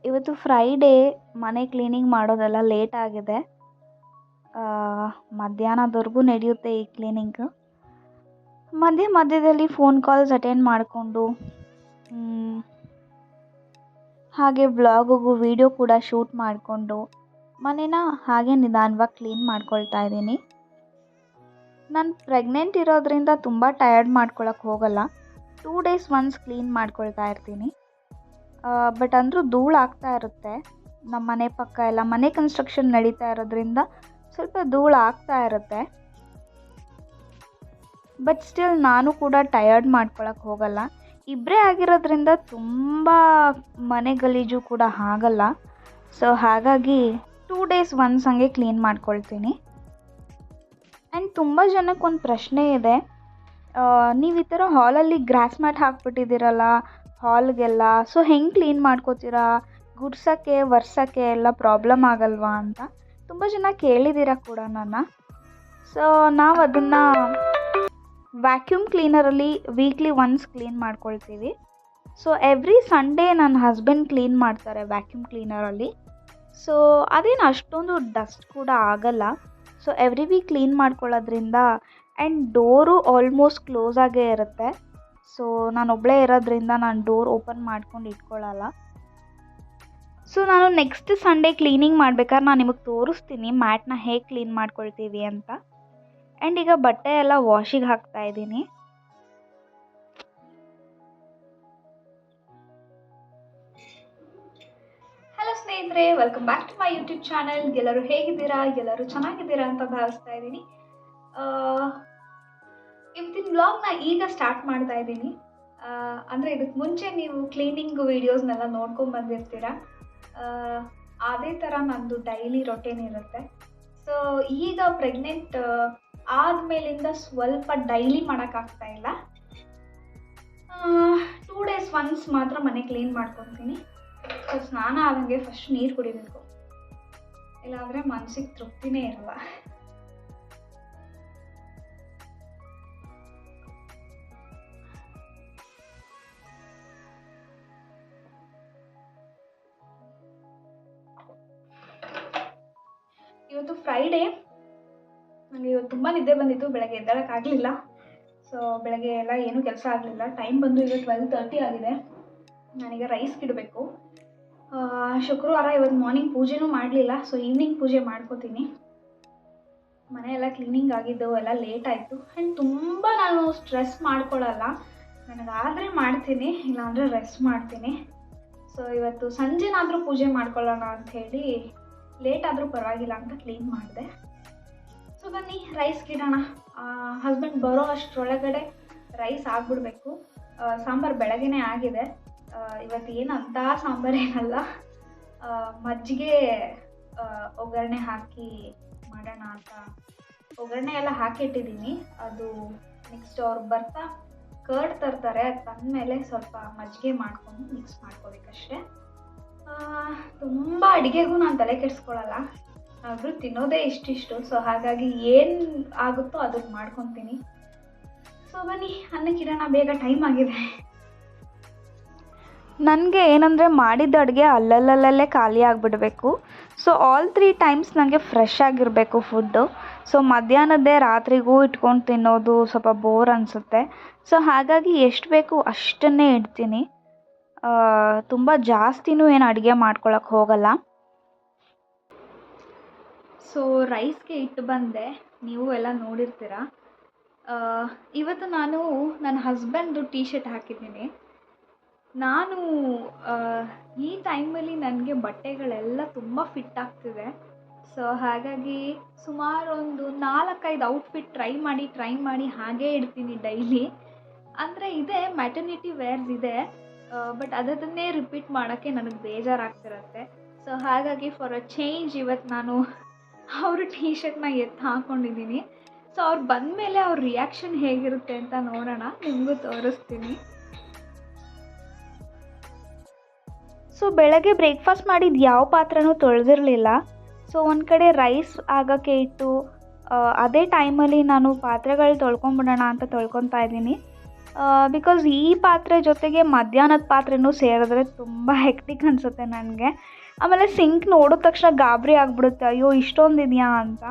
ಇವತ್ತು ಫ್ರೈಡೇ, ಮನೆ ಕ್ಲೀನಿಂಗ್ ಮಾಡೋದೆಲ್ಲ ಲೇಟ್ ಆಗಿದೆ. ಮಧ್ಯಾಹ್ನದವರೆಗೂ ನಡೆಯುತ್ತೆ ಈ ಕ್ಲೀನಿಂಗು. ಮಧ್ಯದಲ್ಲಿ ಫೋನ್ ಕಾಲ್ಸ್ ಅಟೆಂಡ್ ಮಾಡಿಕೊಂಡು ಹಾಗೆ ವ್ಲಾಗಿಗೂ ವಿಡಿಯೋ ಕೂಡ ಶೂಟ್ ಮಾಡಿಕೊಂಡು ಮನೇನ ಹಾಗೆ ನಿಧಾನವಾಗಿ ಕ್ಲೀನ್ ಮಾಡ್ಕೊಳ್ತಾ ಇದ್ದೀನಿ. ನಾನು ಪ್ರೆಗ್ನೆಂಟ್ ಇರೋದ್ರಿಂದ ತುಂಬ ಟಯರ್ಡ್ ಮಾಡ್ಕೊಳಕ್ಕೆ ಹೋಗಲ್ಲ. 2 days ಒನ್ಸ್ ಕ್ಲೀನ್ ಮಾಡ್ಕೊಳ್ತಾ ಇರ್ತೀನಿ. ಬಟ್ ಅಂದರೂ ಧೂಳು ಆಗ್ತಾ ಇರುತ್ತೆ. ನಮ್ಮ ಮನೆ ಪಕ್ಕ ಎಲ್ಲ ಮನೆ ಕನ್ಸ್ಟ್ರಕ್ಷನ್ ನಡೀತಾ ಇರೋದ್ರಿಂದ ಸ್ವಲ್ಪ ಧೂಳು ಆಗ್ತಾ ಇರುತ್ತೆ. ಬಟ್ ಸ್ಟಿಲ್ ನಾನು ಕೂಡ ಟಯರ್ಡ್ ಮಾಡ್ಕೊಳಕ್ಕೆ ಹೋಗಲ್ಲ. ಇಬ್ಬರೇ ಆಗಿರೋದ್ರಿಂದ ತುಂಬ ಮನೆ ಗಲೀಜು ಕೂಡ ಆಗಲ್ಲ. ಸೊ ಹಾಗಾಗಿ 2 days ಒನ್ಸ್ ಹಂಗೆ ಕ್ಲೀನ್ ಮಾಡ್ಕೊಳ್ತೀನಿ. ಆ್ಯಂಡ್ ತುಂಬ ಜನಕ್ಕೊಂದು ಪ್ರಶ್ನೆ ಇದೆ, ನೀವು ಈ ಥರ ಹಾಲಲ್ಲಿ ಗ್ರಾಸ್ ಮ್ಯಾಟ್ ಹಾಕ್ಬಿಟ್ಟಿದ್ದೀರಲ್ಲ ಹಾಲ್ಗೆಲ್ಲ, ಸೊ ಹೆಂಗೆ ಕ್ಲೀನ್ ಮಾಡ್ಕೋತೀರಾ, ಗುಡ್ಸೋಕ್ಕೆ ಒರ್ಸೋಕ್ಕೆ ಎಲ್ಲ ಪ್ರಾಬ್ಲಮ್ ಆಗಲ್ವಾ ಅಂತ ತುಂಬ ಜನ ಕೇಳಿದ್ದೀರ ಕೂಡ ನನ್ನ. ಸೊ ನಾವು ಅದನ್ನು ವ್ಯಾಕ್ಯೂಮ್ ಕ್ಲೀನರಲ್ಲಿ ವೀಕ್ಲಿ ಒನ್ಸ್ ಕ್ಲೀನ್ ಮಾಡ್ಕೊಳ್ತೀವಿ. ಸೊ ಎವ್ರಿ ಸಂಡೇ ನನ್ನ ಹಸ್ಬೆಂಡ್ ಕ್ಲೀನ್ ಮಾಡ್ತಾರೆ ವ್ಯಾಕ್ಯೂಮ್ ಕ್ಲೀನರಲ್ಲಿ. ಸೊ ಅದೇನು ಅಷ್ಟೊಂದು ಡಸ್ಟ್ ಕೂಡ ಆಗಲ್ಲ. ಸೊ ಎವ್ರಿ ವೀಕ್ ಕ್ಲೀನ್ ಮಾಡ್ಕೊಳ್ಳೋದ್ರಿಂದ ಆ್ಯಂಡ್ ಡೋರು ಆಲ್ಮೋಸ್ಟ್ ಕ್ಲೋಸ್ ಆಗೇ ಇರುತ್ತೆ. ಸೊ ನಾನು ಒಬ್ಬಳೇ ಇರೋದ್ರಿಂದ ನಾನು ಡೋರ್ ಓಪನ್ ಮಾಡ್ಕೊಂಡು ಇಟ್ಕೊಳ್ಳಲ್ಲ. ಸೊ ನಾನು ನೆಕ್ಸ್ಟ್ ಸಂಡೇ ಕ್ಲೀನಿಂಗ್ ಮಾಡ್ಬೇಕಾದ್ರೆ ನಾನು ನಿಮಗೆ ತೋರಿಸ್ತೀನಿ ಮ್ಯಾಟ್ನ ಹೇಗೆ ಕ್ಲೀನ್ ಮಾಡ್ಕೊಳ್ತೀವಿ ಅಂತ. ಆ್ಯಂಡ್ ಈಗ ಬಟ್ಟೆ ಎಲ್ಲ ವಾಷಿಗೆ ಹಾಕ್ತಾ ಇದ್ದೀನಿ. ಹಲೋ ಸ್ನೇಹಿತರೆ, welcome back to my YouTube channel. ಎಲ್ಲರೂ ಹೇಗಿದ್ದೀರಾ? ಎಲ್ಲರೂ ಚೆನ್ನಾಗಿದ್ದೀರಾ ಅಂತ ಭಾವಿಸ್ತಾ ಇದ್ದೀನಿ. ಇವತ್ತಿನ ವ್ಲಾಗ್ನ ಈಗ ಸ್ಟಾರ್ಟ್ ಮಾಡ್ತಾ ಇದ್ದೀನಿ. ಅಂದರೆ ಇದಕ್ಕೆ ಮುಂಚೆ ನೀವು ಕ್ಲೀನಿಂಗ್ ವೀಡಿಯೋಸ್ನೆಲ್ಲ ನೋಡ್ಕೊಂಡು ಬಂದಿರ್ತೀರ. ಅದೇ ಥರ ನನ್ನದು ಡೈಲಿ ರೊಟೀನ್ ಇರುತ್ತೆ. ಸೊ ಈಗ ಪ್ರೆಗ್ನೆಂಟ್ ಆದಮೇಲಿಂದ ಸ್ವಲ್ಪ ಡೈಲಿ ಮಾಡೋಕ್ಕಾಗ್ತಾ ಇಲ್ಲ. 2 days ಒನ್ಸ್ ಮಾತ್ರ ಮನೆ ಕ್ಲೀನ್ ಮಾಡ್ಕೊತೀನಿ. ಸೊ ಸ್ನಾನ ಆದಂಗೆ ಫಸ್ಟ್ ನೀರು ಕುಡಿಬೇಕು, ಇಲ್ಲಾಂದರೆ ಮನಸ್ಸಿಗೆ ತೃಪ್ತಿನೇ ಇರಲ್ಲ. ಇವತ್ತು ಫ್ರೈಡೇ, ನನಗೆ ಇವತ್ತು ತುಂಬ ನಿದ್ದೆ ಬಂದಿತ್ತು. ಬೆಳಗ್ಗೆ ಎದ್ದೇಳೋಕ್ಕಾಗಲಿಲ್ಲ. ಸೊ ಬೆಳಗ್ಗೆ ಎಲ್ಲ ಏನೂ ಕೆಲಸ ಆಗಲಿಲ್ಲ. ಟೈಮ್ ಬಂದು ಈಗ 12:30 ಆಗಿದೆ. ನಾನೀಗ ರೈಸ್ಗೆ ಇಡಬೇಕು. ಶುಕ್ರವಾರ ಇವತ್ತು ಮಾರ್ನಿಂಗ್ ಪೂಜೆನೂ ಮಾಡಲಿಲ್ಲ. ಸೊ ಈವ್ನಿಂಗ್ ಪೂಜೆ ಮಾಡ್ಕೋತೀನಿ. ಮನೆಯೆಲ್ಲ ಕ್ಲೀನಿಂಗ್ ಆಗಿದ್ದು ಎಲ್ಲ ಲೇಟ್ ಆಯಿತು. ಆ್ಯಂಡ್ ತುಂಬ ನಾನು ಸ್ಟ್ರೆಸ್ ಮಾಡ್ಕೊಳ್ಳಲ್ಲ. ನನಗಾದರೆ ಮಾಡ್ತೀನಿ, ಇಲ್ಲಾಂದರೆ ರೆಸ್ಟ್ ಮಾಡ್ತೀನಿ. ಸೊ ಇವತ್ತು ಸಂಜೆನಾದರೂ ಪೂಜೆ ಮಾಡ್ಕೊಳ್ಳೋಣ ಅಂಥೇಳಿ ಲೇಟ್ ಆದರೂ ಪರವಾಗಿಲ್ಲ ಅಂತ ಕ್ಲೀನ್ ಮಾಡಿದೆ. ಸೊ ಬನ್ನಿ ರೈಸ್ಗೆ ಇಡೋಣ. ಹಸ್ಬೆಂಡ್ ಬರೋ ಅಷ್ಟರೊಳಗಡೆ ರೈಸ್ ಆಗಿಬಿಡ್ಬೇಕು. ಸಾಂಬಾರು ಬೆಳಗ್ಗೆನೇ ಆಗಿದೆ. ಇವತ್ತು ಏನಂತ ಸಾಂಬಾರೇನಲ್ಲ, ಮಜ್ಜಿಗೆ ಒಗ್ಗರಣೆ ಹಾಕಿ ಮಾಡೋಣ ಅಂತ ಒಗ್ಗರಣೆ ಎಲ್ಲ ಹಾಕಿಟ್ಟಿದ್ದೀನಿ. ಅದು ನೆಕ್ಸ್ಟ್ ಅವ್ರು ಬರ್ತಾ ಕರ್ಡ್ ತರ್ತಾರೆ, ಅದು ತಂದಮೇಲೆ ಸ್ವಲ್ಪ ಮಜ್ಜಿಗೆ ಮಾಡ್ಕೊಂಡು ಮಿಕ್ಸ್ ಮಾಡ್ಕೋಬೇಕಷ್ಟೆ. ತುಂಬ ಅಡುಗೆಗೂ ನಾನು ತಲೆ ಕೆಡಿಸ್ಕೊಳ್ಳಲ್ಲ. ನಾವಿಬ್ರು ತಿನ್ನೋದೇ ಇಷ್ಟಿಷ್ಟು. ಸೊ ಹಾಗಾಗಿ ಏನು ಆಗುತ್ತೋ ಅದನ್ನು ಮಾಡ್ಕೊತೀನಿ. ಸೊ ಬನ್ನಿ ಅನ್ನಕ್ಕಿಡೋಣ, ಬೇಗ ಟೈಮ್ ಆಗಿದೆ. ನನಗೆ ಏನಂದರೆ ಮಾಡಿದ್ದ ಅಡುಗೆ ಅಲ್ಲಲ್ಲೇ ಖಾಲಿ ಆಗಿಬಿಡಬೇಕು. ಸೊ ಆಲ್ 3 times ನನಗೆ ಫ್ರೆಶ್ ಆಗಿರಬೇಕು ಫುಡ್ಡು. ಸೊ ಮಧ್ಯಾಹ್ನದ್ದೇ ರಾತ್ರಿಗೂ ಇಟ್ಕೊಂಡು ತಿನ್ನೋದು ಸ್ವಲ್ಪ ಬೋರ್ ಅನಿಸುತ್ತೆ. ಸೊ ಹಾಗಾಗಿ ಎಷ್ಟು ಬೇಕು ಅಷ್ಟನ್ನೇ ಇಡ್ತೀನಿ. ತುಂಬ ಜಾಸ್ತಿನೂ ಏನು ಅಡುಗೆ ಮಾಡ್ಕೊಳಕ್ಕೆ ಹೋಗಲ್ಲ. ಸೊ ರೈಸ್ಗೆ ಇಟ್ಟು ಬಂದೆ, ನೀವು ಎಲ್ಲ ನೋಡಿರ್ತೀರ. ಇವತ್ತು ನಾನು ನನ್ನ ಹಸ್ಬೆಂಡ್ದು ಟೀ ಶರ್ಟ್ ಹಾಕಿದ್ದೀನಿ. ನಾನು ಈ ಟೈಮಲ್ಲಿ ನನಗೆ ಬಟ್ಟೆಗಳೆಲ್ಲ ತುಂಬ ಫಿಟ್ ಆಗ್ತಿದೆ. ಸೊ ಹಾಗಾಗಿ ಸುಮಾರು ಒಂದು 4-5 ಔಟ್ಫಿಟ್ ಟ್ರೈ ಮಾಡಿ ಹಾಗೇ ಇಡ್ತೀನಿ ಡೈಲಿ. ಅಂದರೆ ಇದೆ ಮ್ಯಾಟರ್ನಿಟಿ ವೇರ್ಸ್ ಇದೆ, ಬಟ್ ಅದನ್ನೇ ರಿಪೀಟ್ ಮಾಡೋಕ್ಕೆ ನನಗೆ ಬೇಜಾರಾಗ್ತಿರುತ್ತೆ. ಸೊ ಹಾಗಾಗಿ ಫಾರ್ ಅ ಚೇಂಜ್ ಇವತ್ತು ನಾನು ಅವ್ರ ಟೀ ಶರ್ಟ್ನ ಎತ್ತು ಹಾಕ್ಕೊಂಡಿದ್ದೀನಿ. ಸೊ ಅವ್ರು ಬಂದಮೇಲೆ ಅವ್ರ ರಿಯಾಕ್ಷನ್ ಹೇಗಿರುತ್ತೆ ಅಂತ ನೋಡೋಣ, ನಿಮಗೂ ತೋರಿಸ್ತೀನಿ. ಸೊ ಬೆಳಗ್ಗೆ ಬ್ರೇಕ್ಫಾಸ್ಟ್ ಮಾಡಿದ್ದು ಯಾವ ಪಾತ್ರೆನೂ ತೊಳೆದಿರಲಿಲ್ಲ. ಸೊ ಒಂದು ಕಡೆ ರೈಸ್ ಆಗೋಕ್ಕೆ ಇಟ್ಟು ಅದೇ ಟೈಮಲ್ಲಿ ನಾನು ಪಾತ್ರೆಗಳು ತೊಳ್ಕೊಂಬಿಡೋಣ ಅಂತ ತೊಳ್ಕೊತಾ ಇದ್ದೀನಿ. ಬಿಕಾಸ್ ಈ ಪಾತ್ರೆ ಜೊತೆಗೆ ಮಧ್ಯಾಹ್ನದ ಪಾತ್ರೆನೂ ಸೇರಿದ್ರೆ ತುಂಬ ಹೆಕ್ಟಿಕ್ ಅನಿಸುತ್ತೆ ನನಗೆ. ಆಮೇಲೆ ಸಿಂಕ್ ನೋಡಿದ ತಕ್ಷಣ ಗಾಬರಿ ಆಗಿಬಿಡುತ್ತೆ, ಅಯ್ಯೋ ಇಷ್ಟೊಂದು ಇದೆಯಾ ಅಂತ.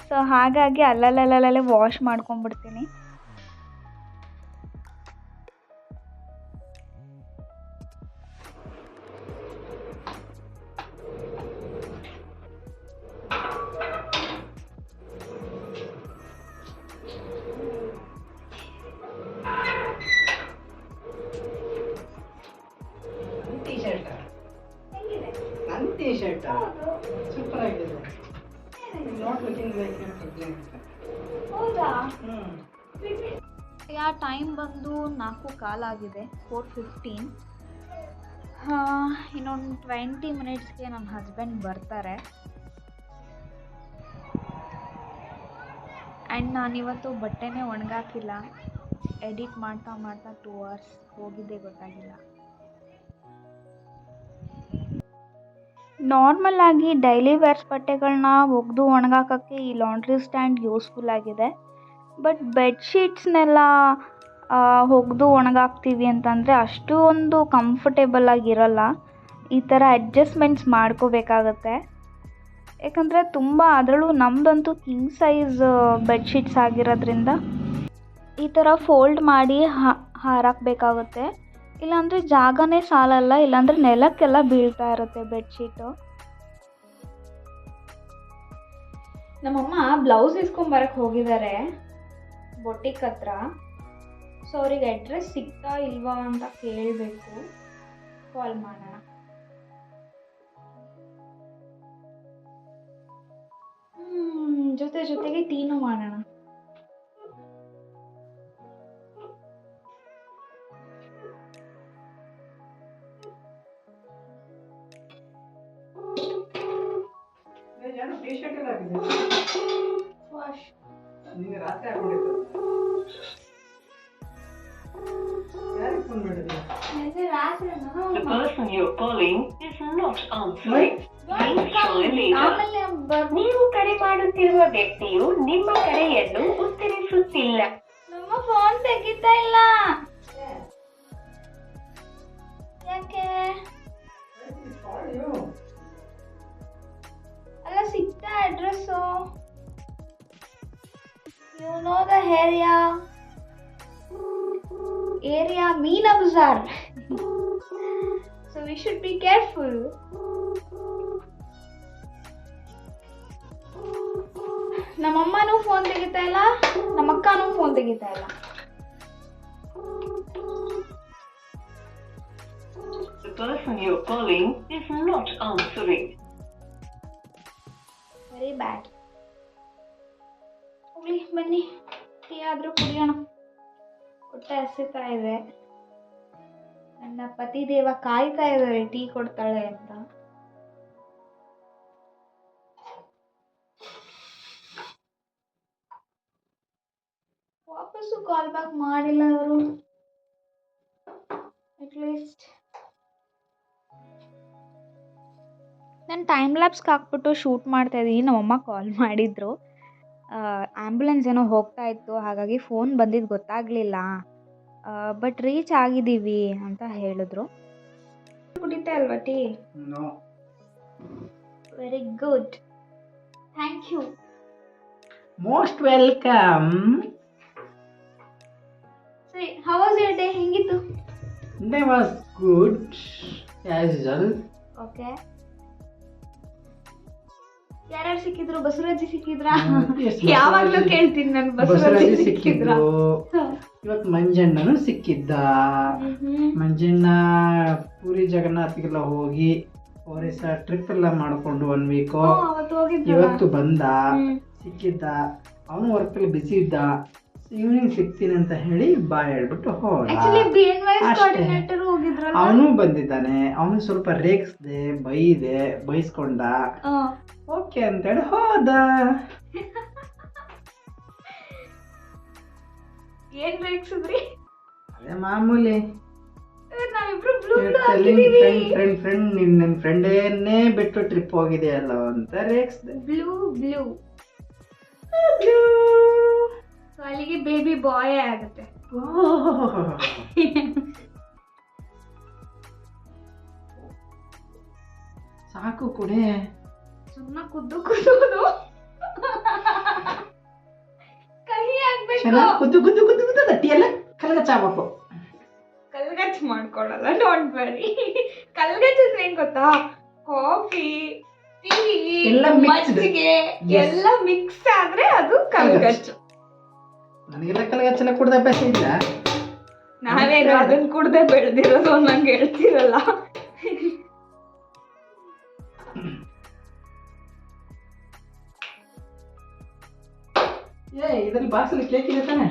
ಸೊ ಹಾಗಾಗಿ ಅಲ್ಲಲ್ಲೇ ವಾಶ್ ಮಾಡ್ಕೊಂಡ್ಬಿಡ್ತೀನಿ. ಸೂಪರ್ ಆಗಿದೆ. ಹೌದಾ? ಈಗ ಟೈಮ್ ಬಂದು 4:15 ಆಗಿದೆ, 4:15. ಇನ್ನೊಂದು 20 ಮಿನಿಟ್ಸ್ಗೆ ನನ್ನ ಹಸ್ಬೆಂಡ್ ಬರ್ತಾರೆ. ಆ್ಯಂಡ್ ನಾನಿವತ್ತು ಬಟ್ಟೆನೇ ಒಣಗಾಕಿಲ್ಲ. ಎಡಿಟ್ ಮಾಡ್ತಾ 2 ಅವರ್ಸ್ ಹೋಗಿದ್ದೇ ಗೊತ್ತಾಗಿಲ್ಲ. ನಾರ್ಮಲಾಗಿ ಡೈಲಿ ವೇರ್ಸ್ ಬಟ್ಟೆಗಳನ್ನ ಒಗೆದು ಒಣಗಾಕೋಕ್ಕೆ ಈ ಲಾಂಡ್ರಿ ಸ್ಟ್ಯಾಂಡ್ ಯೂಸ್ಫುಲ್ ಆಗಿದೆ. ಬಟ್ ಬೆಡ್ಶೀಟ್ಸ್ನೆಲ್ಲ ಒಗೆದು ಒಣಗಾಕ್ತೀವಿ ಅಂತಂದರೆ ಅಷ್ಟೊಂದು ಕಂಫರ್ಟೇಬಲ್ ಆಗಿರಲ್ಲ. ಈ ಥರ ಅಡ್ಜಸ್ಟ್ಮೆಂಟ್ಸ್ ಮಾಡ್ಕೋಬೇಕಾಗತ್ತೆ. ಯಾಕಂದರೆ ತುಂಬ, ಅದರಲ್ಲೂ ನಮ್ಮದಂತೂ ಕಿಂಗ್ ಸೈಜ್ ಬೆಡ್ಶೀಟ್ಸ್ ಆಗಿರೋದ್ರಿಂದ ಈ ಥರ ಫೋಲ್ಡ್ ಮಾಡಿ ಹಾರಾಕಬೇಕಾಗುತ್ತೆ. ಇಲ್ಲಾಂದರೆ ಜಾಗನೇ ಸಾಲಲ್ಲ, ಇಲ್ಲಾಂದರೆ ನೆಲಕ್ಕೆಲ್ಲ ಬೀಳ್ತಾ ಇರುತ್ತೆ ಬೆಡ್ಶೀಟು. ನಮ್ಮಮ್ಮ ಬ್ಲೌಸ್ ಇಸ್ಕೊಂಬರಕ್ಕೆ ಹೋಗಿದ್ದಾರೆ ಬೊಟಿಕ್ ಹತ್ರ. ಸೊ ಅವ್ರಿಗೆ ಅಡ್ರೆಸ್ ಸಿಗ್ತಾ ಇಲ್ವಾ ಅಂತ ಕೇಳಬೇಕು, ಕಾಲ್ ಮಾಡೋಣ. ಜೊತೆಗೆ ಟೀನು ಮಾಡೋಣ. The person you're calling is not answering. Please try later. ನೀವು ಕರೆ ಮಾಡುತ್ತಿರುವ ವ್ಯಕ್ತಿಯು ನಿಮ್ಮ ಕರೆಯನ್ನು ಉತ್ತರಿಸುತ್ತಿಲ್ಲ. ನಮ್ಮ ಫೋನ್ ತೆಗಿತಾ ಇಲ್ಲ. ಯಾಕೆ? ಅಲ್ಲ ಸಿಗ್ತಾ address. You know the area Meena Bazaar. So we should be careful. ನಮ್ಮಮ್ಮನೂ ಫೋನ್ ತೆಗಿತಾ ಇಲ್ಲ, ನಮ್ಮಕ್ಕನೂ ಫೋನ್ ತೆಗಿತಾ ಇಲ್ಲ. The person you're calling is not answering. Very bad. ಹೋಗ್ಲಿ ಬನ್ನಿ, ಟೀ ಆದರೂ ಕುಡಿಯೋಣ. ಹೊಟ್ಟೆ ಹಸಿತಾ ಇದೆ. ನನ್ನ ಪತಿದೇವ ಕಾಯ್ತಾ ಇದ್ದಾರೆ ಟೀ ಕೊಡ್ತಾಳೆ ಅಂತ. ವಾಪಸ್ಸು ಕಾಲ್ ಬ್ಯಾಕ್ ಮಾಡಿಲ್ಲ ಅವರು. ಅಟ್ಲೀಸ್ಟ್ ನಾನು ಟೈಮ್ ಲ್ಯಾಪ್ಸ್ಗೆ ಹಾಕ್ಬಿಟ್ಟು ಶೂಟ್ ಮಾಡ್ತಾ ಇದ್ದೀನಿ. ನಮ್ಮಮ್ಮ ಕಾಲ್ ಮಾಡಿದ್ರು. ಆ್ಯಂಬುಲೆನ್ಸ್ ಏನೋ ಹೋಗ್ತಾ ಇತ್ತು, ಹಾಗಾಗಿ ಫೋನ್ ಬಂದಿದ್ದು ಗೊತ್ತಾಗಲಿಲ್ಲ. ಬಟ್ ರೀಚ್ ಆಗಿದ್ದೀವಿ ಅಂತ ಹೇಳಿದ್ರು. ಕುಡಿತಾ ಅಲ್ವಾ tea? Very good, thank you. Most welcome. ಸರಿ, ಹೌ ವಾಸ್ ಯುವರ್ ಡೇ? ಹೆಂಗಿತ್ತು? Day was good as usual. Okay. ಯಾರ್ಯಾರು ಸಿಕ್ಕಿದ್ರು? ಬಸವರಾಜಿ ಸಿಕ್ಕಿದ್ರಾ? ಯಾವಾಗಲೂ ಕೇಳ್ತೀನಿ ನಾನು, ಬಸವರಾಜಿ ಸಿಕ್ಕಿದ್ರು. ಇವತ್ತು ಮಂಜಣ್ಣನು ಸಿಕ್ಕಿದ್ದ. ಮಂಜಣ್ಣ ಪೂರಿ ಜಗನ್ನಾಥ್ಗೆಲ್ಲ ಹೋಗಿ ಒರಿಸ ಟ್ರಿಪ್ ಎಲ್ಲ ಮಾಡ್ಕೊಂಡು 1 ವೀಕು ಇವತ್ತು ಬಂದ, ಸಿಕ್ಕಿದ್ದ. ಅವನು ವರ್ಕಲ್ಲಿ ಬಿಸಿ ಇದ್ದ. ಈವ್ನಿಂಗ್ ಸಿಗ್ತೀನಿ ಅಂತ ಹೇಳಿ ಬಾಯ್ ಹೇಳ್ಬಿಟ್ಟು ಹೋದ. ಅವನು ಬಂದಿದ್ದಾನೆ. ಅವನು ಸ್ವಲ್ಪ ರೇಗಿಸ್ದೆ, ಬೈಸ್ಕೊಂಡ. ಓಕೆ ಅಂತೇಳಿ ಹೋದ. ಏನ್ ರೇಗಿಸಿದ್ರಿ? ಅದೇ ಮಾಮೂಲಿ. ನಾವಿಬ್ರು ಬ್ಲೂ ಫ್ರೆಂಡ್ ನಿನ್ನ ಫ್ರೆಂಡೇನೇ ಬಿಟ್ಟು ಟ್ರಿಪ್ ಹೋಗಿದೆಯಲ್ಲ ಅಂತ ರೇಗಿಸ್ದೆ. ಬ್ಲೂ ಸೊ ಅಲ್ಲಿಗೆ ಬೇಬಿ ಬಾಯೇ ಆಗುತ್ತೆ. ಸಾಕು ಕೊಡೆ. ಸುಮ್ಮನೆ ಕುದ್ದು ಕಹಿ ಆಗ್ಬೇಕು. ಚೆನ್ನಾಗಿ ಕುದ್ದು ತಟ್ಟಿ ಎಲ್ಲ ಕಲಗಚ್ಚಾಗಬೇಕು. ಕಲ್ಗಚ್ಚು ಮಾಡ್ಕೊಡಲ್ಲ, ಡೋಂಟ್ ವರಿ. ಕಲ್ಗಚ್ಚು ಅಂದ್ರೆ ಏನ್ ಗೊತ್ತಾ, ಕಾಫಿ ಟೀ ಎಲ್ಲ mixed. ಮಜ್ಜಿಗೆ Yes. ಎಲ್ಲ ಮಿಕ್ಸ್ ಆದ್ರೆ ಅದು ಕಲ್ಗಚ್ಚು. ನನಗೆಲ್ಲ ಕಲಗಚ್ಚೆಲ್ಲ ಕುಡ್ದ ಅಭ್ಯಾಸ ಇಲ್ಲ. ನಾವೇನು ಅದನ್ನ ಕುಡ್ದೆ ಬೆಳೆದಿರೋದು ನಂಗೆ ಹೇಳ್ತಿರಲ್ಲ. ಇದರಲ್ಲಿ ಬಾಕ್ಸಲ್ಲಿ ಕೇಕ್ ಇದೆ ತಾನೆ?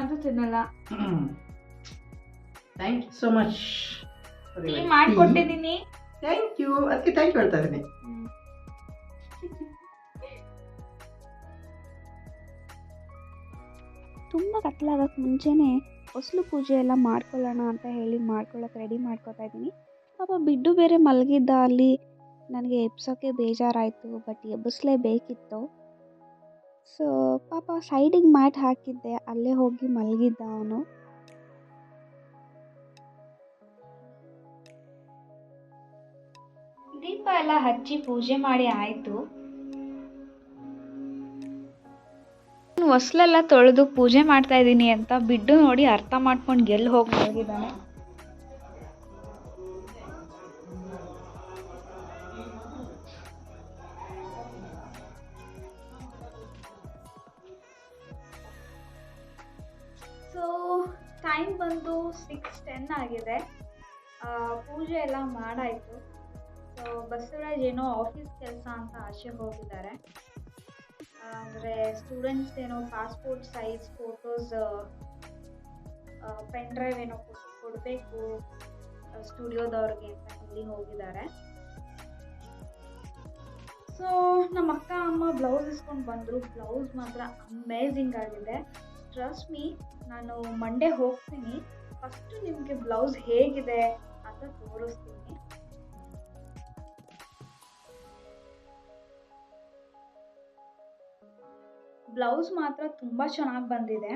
ಅದು ತಿನ್ನಲ್ಲ. Thank you so much. Tea ಮಾಡ್ಕೊಟ್ಟಿದ್ದೀನಿ. ಥ್ಯಾಂಕ್ ಯು, ಅದಕ್ಕೆ ಥ್ಯಾಂಕ್ ಯು ಹೇಳ್ತಾ ಇದ್ದೀನಿ. ತುಂಬ ಕತ್ಲಾಗಕ್ಕೆ ಮುಂಚೆನೇ ಹೊಸಲು ಪೂಜೆ ಎಲ್ಲ ಮಾಡ್ಕೊಳ್ಳೋಣ ಅಂತ ಹೇಳಿ ಮಾಡ್ಕೊಳ್ಳೋಕೆ ರೆಡಿ ಮಾಡ್ಕೊತಾ ಇದ್ದೀನಿ. ಪಾಪ ಬಿಡ್ಡು ಬೇರೆ ಮಲಗಿದ್ದ ಅಲ್ಲಿ. ನನಗೆ ಎಬ್ಸೋಕ್ಕೆ ಬೇಜಾರಾಯಿತು, ಬಟ್ ಎಬ್ಬಿಸ್ಲೇಬೇಕಿತ್ತು. ಸೊ ಪಾಪ ಸೈಡಿಗೆ ಮ್ಯಾಟ್ ಹಾಕಿದ್ದೆ, ಅಲ್ಲೇ ಹೋಗಿ ಮಲಗಿದ್ದ ಅವನು. ದೀಪ ಎಲ್ಲ ಹಚ್ಚಿ ಪೂಜೆ ಮಾಡಿ ಆಯಿತು. ಹೊಸ್ಲೆಲ್ಲ ತೊಳೆದು ಪೂಜೆ ಮಾಡ್ತಾ ಇದ್ದೀನಿ ಅಂತ ಬಿಡ್ಡು ನೋಡಿ ಅರ್ಥ ಮಾಡ್ಕೊಂಡು ಎಲ್ಲಿ ಹೋಗಿ ಮಲಗಿದ್ದಾನೆ. ಸೊ ಟೈಮ್ ಬಂದು 6:10 ಆಗಿದೆ. ಪೂಜೆ ಎಲ್ಲ ಮಾಡಾಯಿತು. ಸೊ ಬಸವರಾಜ್ ಏನೋ ಆಫೀಸ್ ಕೆಲಸ ಅಂತ ಆಚೆ ಹೋಗಿದ್ದಾರೆ. ಅಂದರೆ ಸ್ಟೂಡೆಂಟ್ಸ್ ಏನೋ passport size photos pen drive ಏನೋ ಕೊಡಬೇಕು ಸ್ಟುಡಿಯೋದವ್ರಿಗೆ ಅಂತ ಹೇಳಿ ಹೋಗಿದ್ದಾರೆ. ಸೊ ನಮ್ಮ ಅಕ್ಕ ಅಮ್ಮ ಬ್ಲೌಸ್ ಇಸ್ಕೊಂಡು ಬಂದರು. ಬ್ಲೌಸ್ ಮಾತ್ರ ಅಮೇಝಿಂಗ್ ಆಗಿದೆ. ಟ್ರಸ್ಟ್ ಮೀ, ನಾನು ಮಂಡೇ ಹೋಗ್ತೀನಿ, ಫಸ್ಟು ನಿಮಗೆ ಬ್ಲೌಸ್ ಹೇಗಿದೆ ಅಂತ ತೋರಿಸ್ತೀನಿ. ಬ್ಲೌಸ್ ಮಾತ್ರ ತುಂಬ ಚೆನ್ನಾಗಿ ಬಂದಿದೆ.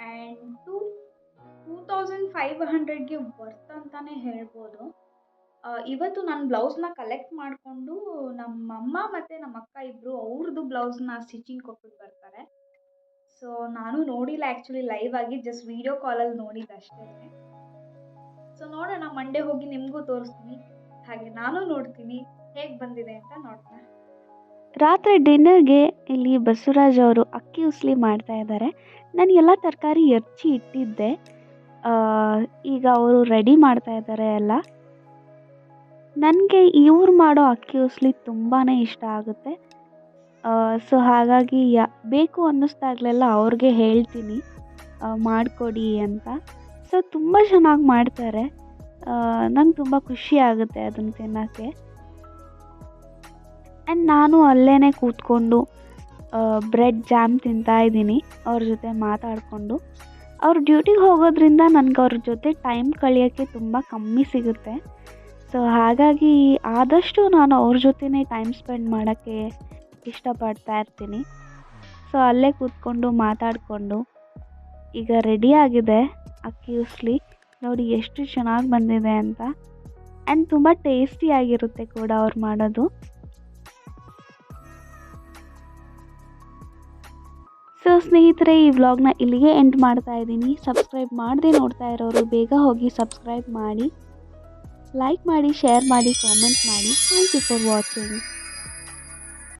ಆ್ಯಂಡ್ 2500ಗೆ ವರ್ತ್ ಅಂತಲೇ ಹೇಳ್ಬೋದು. ಇವತ್ತು ನಾನು ಬ್ಲೌಸ್ನ ಕಲೆಕ್ಟ್ ಮಾಡಿಕೊಂಡು ನಮ್ಮಮ್ಮ ಮತ್ತು ನಮ್ಮ ಅಕ್ಕ ಇಬ್ಬರು ಅವ್ರದ್ದು ಬ್ಲೌಸ್ನ ಸ್ಟಿಚಿಂಗ್ ಕೊಟ್ಬಿಟ್ಟು ಬರ್ತಾರೆ. ಸೊ ನಾನು ನೋಡಿಲ್ಲ ಆ್ಯಕ್ಚುಲಿ ಲೈವ್ ಆಗಿ, ಜಸ್ಟ್ ವೀಡಿಯೋ ಕಾಲಲ್ಲಿ ನೋಡಿದ್ದಷ್ಟೇ. ಸೊ ನೋಡೋಣ, ಮಂಡೇ ಹೋಗಿ ನಿಮಗೂ ತೋರಿಸ್ತೀನಿ, ಹಾಗೆ ನಾನು ನೋಡ್ತೀನಿ ಹೇಗೆ ಬಂದಿದೆ ಅಂತ ನೋಡೋಣ. ರಾತ್ರಿ ಡಿನ್ನರ್ಗೆ ಇಲ್ಲಿ ಬಸವರಾಜ್ ಅವರು ಅಕ್ಕಿ ಉಸ್ಲಿ ಮಾಡ್ತಾ ಇದ್ದಾರೆ. ನಾನು ಎಲ್ಲ ತರಕಾರಿ ಹೆಚ್ಚಿ ಇಟ್ಟಿದ್ದೆ. ಈಗ ಅವರು ರೆಡಿ ಮಾಡ್ತಾ ಇದ್ದಾರೆ ಎಲ್ಲ. ನನಗೆ ಇವ್ರು ಮಾಡೋ ಅಕ್ಕಿ ಉಸ್ಲಿ ತುಂಬಾ ಇಷ್ಟ ಆಗುತ್ತೆ. ಸೊ ಹಾಗಾಗಿ ಬೇಕು ಅನ್ನಿಸ್ದಾಗಲೆಲ್ಲ ಅವ್ರಿಗೆ ಹೇಳ್ತೀನಿ ಮಾಡಿಕೊಡಿ ಅಂತ. ಸೊ ತುಂಬ ಚೆನ್ನಾಗಿ ಮಾಡ್ತಾರೆ. ನಂಗೆ ತುಂಬ ಖುಷಿ ಆಗುತ್ತೆ ಅದನ್ನು ತಿನ್ನೋಕ್ಕೆ. ಆ್ಯಂಡ್ ನಾನು ಅಲ್ಲೇ ಕೂತ್ಕೊಂಡು ಬ್ರೆಡ್ ಜಾಮ್ ತಿಂತಾಯಿದ್ದೀನಿ ಅವ್ರ ಜೊತೆ ಮಾತಾಡಿಕೊಂಡು. ಅವ್ರು ಡ್ಯೂಟಿಗೆ ಹೋಗೋದ್ರಿಂದ ನನಗೆ ಅವ್ರ ಜೊತೆ ಟೈಮ್ ಕಳೆಯೋಕ್ಕೆ ತುಂಬ ಕಮ್ಮಿ ಸಿಗುತ್ತೆ. ಸೊ ಹಾಗಾಗಿ ಆದಷ್ಟು ನಾನು ಅವ್ರ ಜೊತೆನೇ ಟೈಮ್ ಸ್ಪೆಂಡ್ ಮಾಡೋಕ್ಕೆ ಇಷ್ಟಪಡ್ತಾ ಇರ್ತೀನಿ. ಸೊ ಅಲ್ಲೇ ಕೂತ್ಕೊಂಡು ಮಾತಾಡಿಕೊಂಡು ಈಗ ರೆಡಿಯಾಗಿದೆ ಅಕ್ಕಿ ಉಸ್ಲಿ. ನೋಡಿ ಎಷ್ಟು ಚೆನ್ನಾಗಿ ಬಂದಿದೆ ಅಂತ. ಆ್ಯಂಡ್ ತುಂಬ ಟೇಸ್ಟಿಯಾಗಿರುತ್ತೆ ಕೂಡ ಅವ್ರು ಮಾಡೋದು. ಸೊ ಸ್ನೇಹಿತರೆ, ಈ ವ್ಲಾಗ್ನ ಇಲ್ಲಿಗೆ ಎಂಡ್ ಮಾಡ್ತಾ ಇದ್ದೀನಿ. ಸಬ್ಸ್ಕ್ರೈಬ್ ಮಾಡದೆ ನೋಡ್ತಾ ಇರೋರು ಬೇಗ ಹೋಗಿ ಸಬ್ಸ್ಕ್ರೈಬ್ ಮಾಡಿ, ಲೈಕ್ ಮಾಡಿ, ಶೇರ್ ಮಾಡಿ, ಕಾಮೆಂಟ್ ಮಾಡಿ. Thank you for watching.